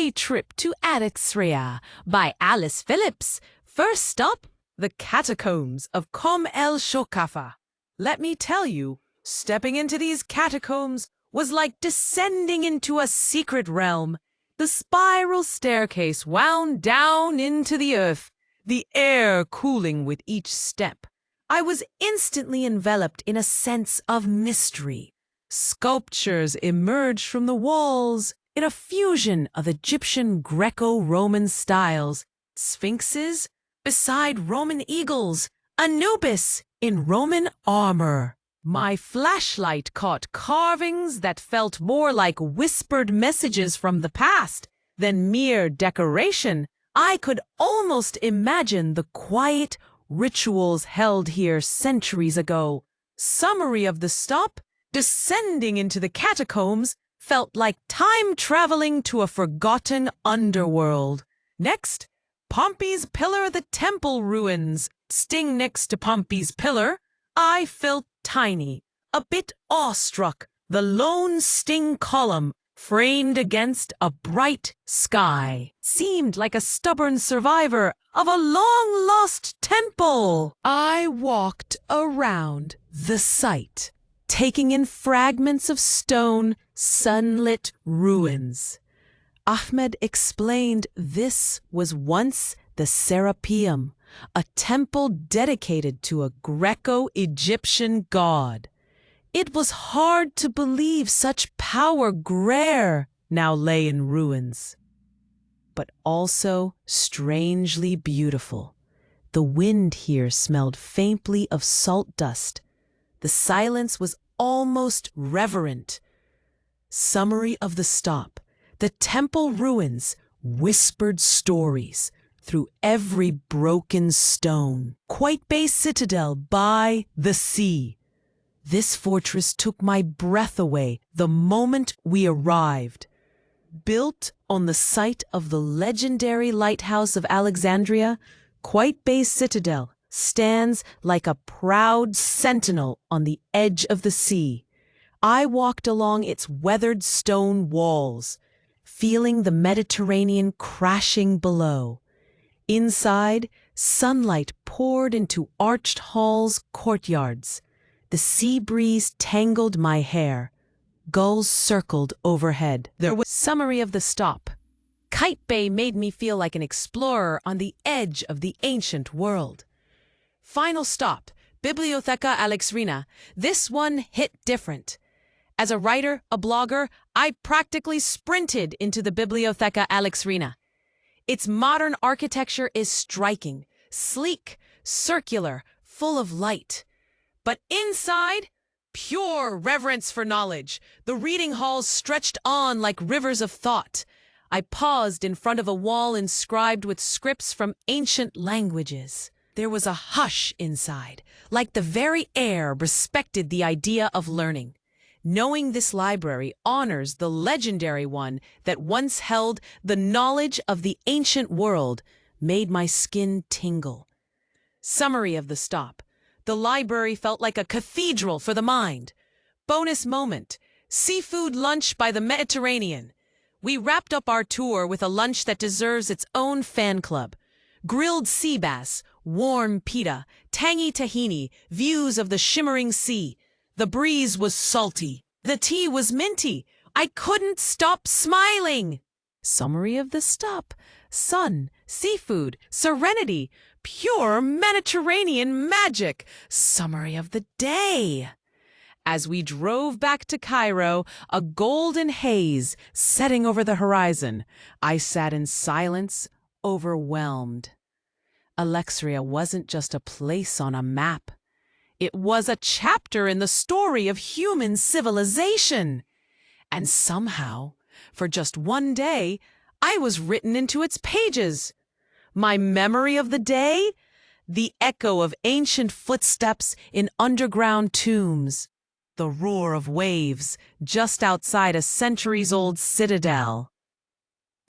day trip to Alexandria by Alice Phillips. First stop, the Catacombs of Shoqafa. Let me tell you, stepping into these catacombs was like descending into a secret realm. The spiral staircase wound down into the earth, the air cooling with each step. I was instantly enveloped in a sense of mystery. Sculptures emerged from the walls in a fusion of Egyptian Greco-Roman styles, sphinxes beside Roman eagles, Anubis in Roman armor. My flashlight caught carvings that felt more like whispered messages from the past than mere decoration. I could almost imagine the quiet rituals held here centuries ago. Summary of the stop: descending into the catacombs felt like time traveling to a forgotten underworld. Next, Pompey's Pillar, the temple ruins. Staying next to Pompey's Pillar, I felt tiny, a bit awestruck. The lone sting column, framed against a bright sky, seemed like a stubborn survivor of a long-lost temple. I walked around the site, taking in fragments of stone, sunlit ruins. Ahmed explained this was once the Serapeum, a temple dedicated to a Greco-Egyptian god. It was hard to believe such power now lay in ruins, but also strangely beautiful. The wind here smelled faintly of salt dust. The silence was almost reverent. Summary of the stop: the temple ruins whispered stories through every broken stone. Qaitbay Citadel by the sea. This fortress took my breath away the moment we arrived. Built on the site of the legendary lighthouse of Alexandria, Qaitbay Citadel stands like a proud sentinel on the edge of the sea. I walked along its weathered stone walls, feeling the Mediterranean crashing below. Inside, sunlight poured into arched halls, courtyards. The sea breeze tangled my hair. Gulls circled overhead. There was summary of the stop. Qaitbay made me feel like an explorer on the edge of the ancient world. Final stop, Bibliotheca Alexandrina. This one hit different. As a writer, a blogger, I practically sprinted into the Bibliotheca Alexandrina. Its modern architecture is striking, sleek, circular, full of light. But inside, pure reverence for knowledge. The reading halls stretched on like rivers of thought. I paused in front of a wall inscribed with scripts from ancient languages. There was a hush inside, like the very air respected the idea of learning. Knowing this library honors the legendary one that once held the knowledge of the ancient world made my skin tingle. Summary of the stop: the library felt like a cathedral for the mind. Bonus moment: seafood lunch by the Mediterranean. We wrapped up our tour with a lunch that deserves its own fan club. Grilled sea bass, warm pita, tangy tahini, views of the shimmering sea. The breeze was salty. The tea was minty. I couldn't stop smiling. Summary of the stop: sun, seafood, serenity, pure Mediterranean magic. Summary of the day: as we drove back to Cairo, a golden haze setting over the horizon, I sat in silence, overwhelmed. Alexandria wasn't just a place on a map. It was a chapter in the story of human civilization. And somehow, for just one day, I was written into its pages. My memory of the day? The echo of ancient footsteps in underground tombs. The roar of waves just outside a centuries-old citadel.